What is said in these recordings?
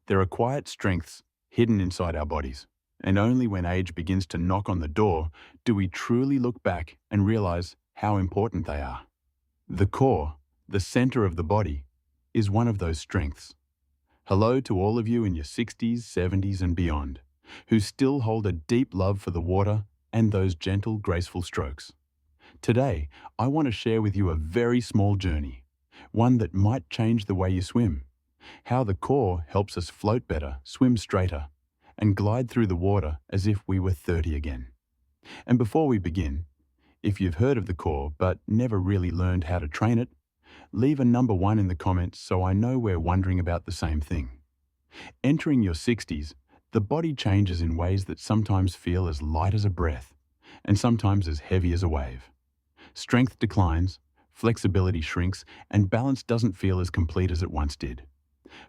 There are quiet strengths hidden inside our bodies, and only when age begins to knock on the door do we truly look back and realize how important they are. The core, the center of the body, is one of those strengths. Hello to all of you in your 60s, 70s, and beyond, who still hold a deep love for the water and those gentle, graceful strokes. Today, I want to share with you a very small journey, one that might change the way you swim, how the core helps us float better, swim straighter, and glide through the water as if we were 30 again. And before we begin, if you've heard of the core but never really learned how to train it, leave a number 1 in the comments so I know we're wondering about the same thing. Entering your 60s, the body changes in ways that sometimes feel as light as a breath and sometimes as heavy as a wave. Strength declines, flexibility shrinks, and balance doesn't feel as complete as it once did.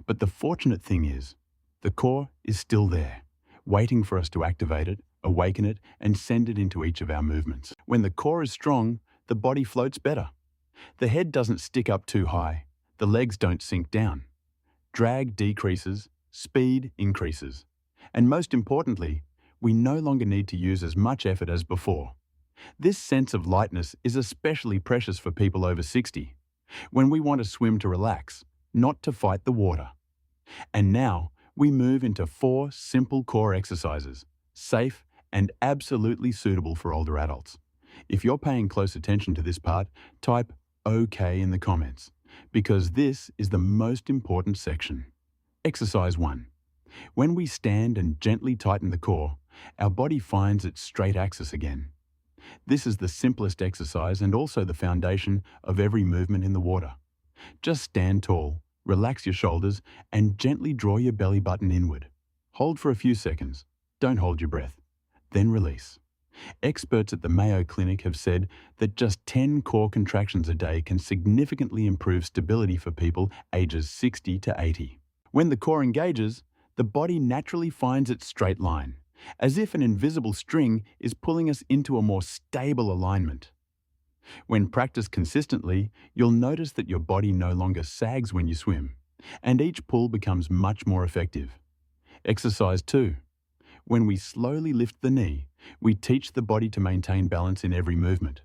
But the fortunate thing is, the core is still there, waiting for us to activate it, awaken it, and send it into each of our movements. When the core is strong, the body floats better. The head doesn't stick up too high, the legs don't sink down. Drag decreases, speed increases. And most importantly, we no longer need to use as much effort as before. This sense of lightness is especially precious for people over 60, when we want to swim to relax, not to fight the water. And now, we move into 4 simple core exercises, safe and absolutely suitable for older adults. If you're paying close attention to this part, type OK in the comments, because this is the most important section. Exercise 1. When we stand and gently tighten the core, our body finds its straight axis again. This is the simplest exercise and also the foundation of every movement in the water. Just stand tall, relax your shoulders, and gently draw your belly button inward. Hold for a few seconds. Don't hold your breath. Then release. Experts at the Mayo Clinic have said that just 10 core contractions a day can significantly improve stability for people ages 60 to 80. When the core engages, the body naturally finds its straight line, as if an invisible string is pulling us into a more stable alignment. When practiced consistently, you'll notice that your body no longer sags when you swim, and each pull becomes much more effective. Exercise 2. When we slowly lift the knee, we teach the body to maintain balance in every movement.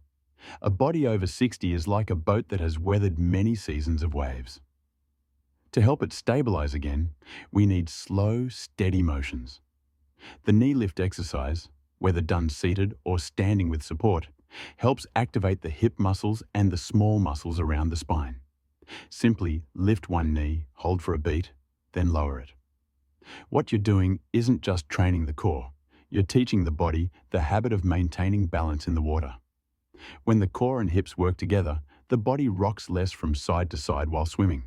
A body over 60 is like a boat that has weathered many seasons of waves. To help it stabilize again, we need slow, steady motions. The knee lift exercise, whether done seated or standing with support, helps activate the hip muscles and the small muscles around the spine. Simply lift one knee, hold for a beat, then lower it. What you're doing isn't just training the core, you're teaching the body the habit of maintaining balance in the water. When the core and hips work together, the body rocks less from side to side while swimming,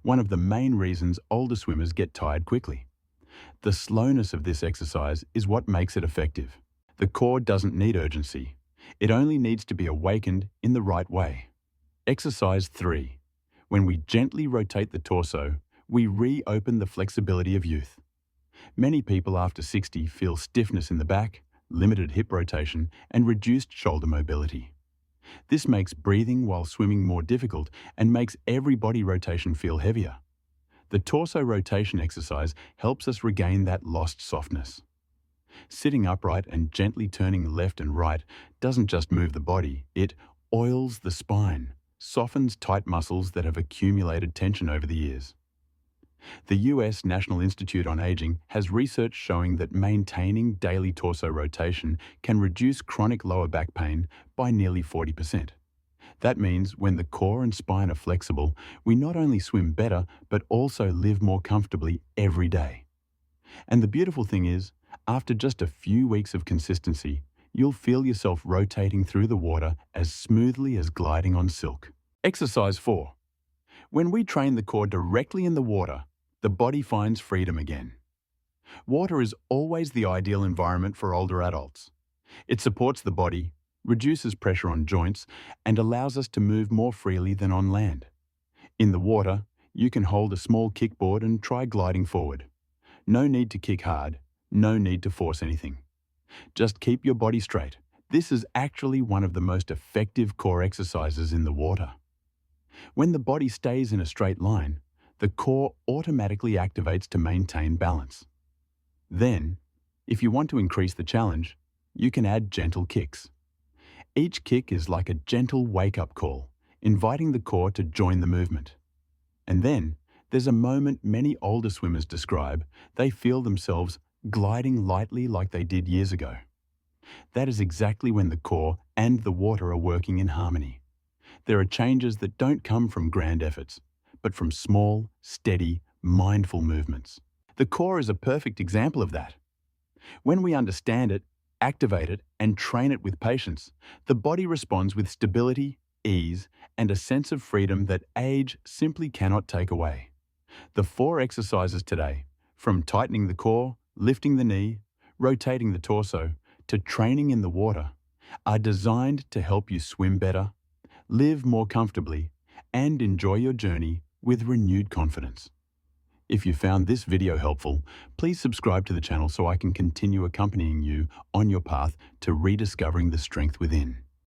one of the main reasons older swimmers get tired quickly. The slowness of this exercise is what makes it effective. The core doesn't need urgency. It only needs to be awakened in the right way. Exercise 3. When we gently rotate the torso, we reopen the flexibility of youth. Many people after 60 feel stiffness in the back, limited hip rotation, and reduced shoulder mobility. This makes breathing while swimming more difficult and makes every body rotation feel heavier. The torso rotation exercise helps us regain that lost softness. Sitting upright and gently turning left and right doesn't just move the body, it oils the spine, softens tight muscles that have accumulated tension over the years. The US National Institute on Aging has research showing that maintaining daily torso rotation can reduce chronic lower back pain by nearly 40%. That means when the core and spine are flexible, we not only swim better, but also live more comfortably every day. And the beautiful thing is, after just a few weeks of consistency, you'll feel yourself rotating through the water as smoothly as gliding on silk. Exercise 4. When we train the core directly in the water, the body finds freedom again. Water is always the ideal environment for older adults. It supports the body, reduces pressure on joints, and allows us to move more freely than on land. In the water, you can hold a small kickboard and try gliding forward. No need to kick hard, no need to force anything. Just keep your body straight. This is actually one of the most effective core exercises in the water. When the body stays in a straight line, the core automatically activates to maintain balance. Then, if you want to increase the challenge, you can add gentle kicks. Each kick is like a gentle wake-up call, inviting the core to join the movement. And then, there's a moment many older swimmers describe. They feel themselves gliding lightly like they did years ago. That is exactly when the core and the water are working in harmony. There are changes that don't come from grand efforts, but from small, steady, mindful movements. The core is a perfect example of that. When we understand it, activate it, and train it with patience, the body responds with stability, ease, and a sense of freedom that age simply cannot take away. The 4 exercises today, from tightening the core, lifting the knee, rotating the torso, to training in the water, are designed to help you swim better, live more comfortably, and enjoy your journey with renewed confidence. If you found this video helpful, please subscribe to the channel so I can continue accompanying you on your path to rediscovering the strength within.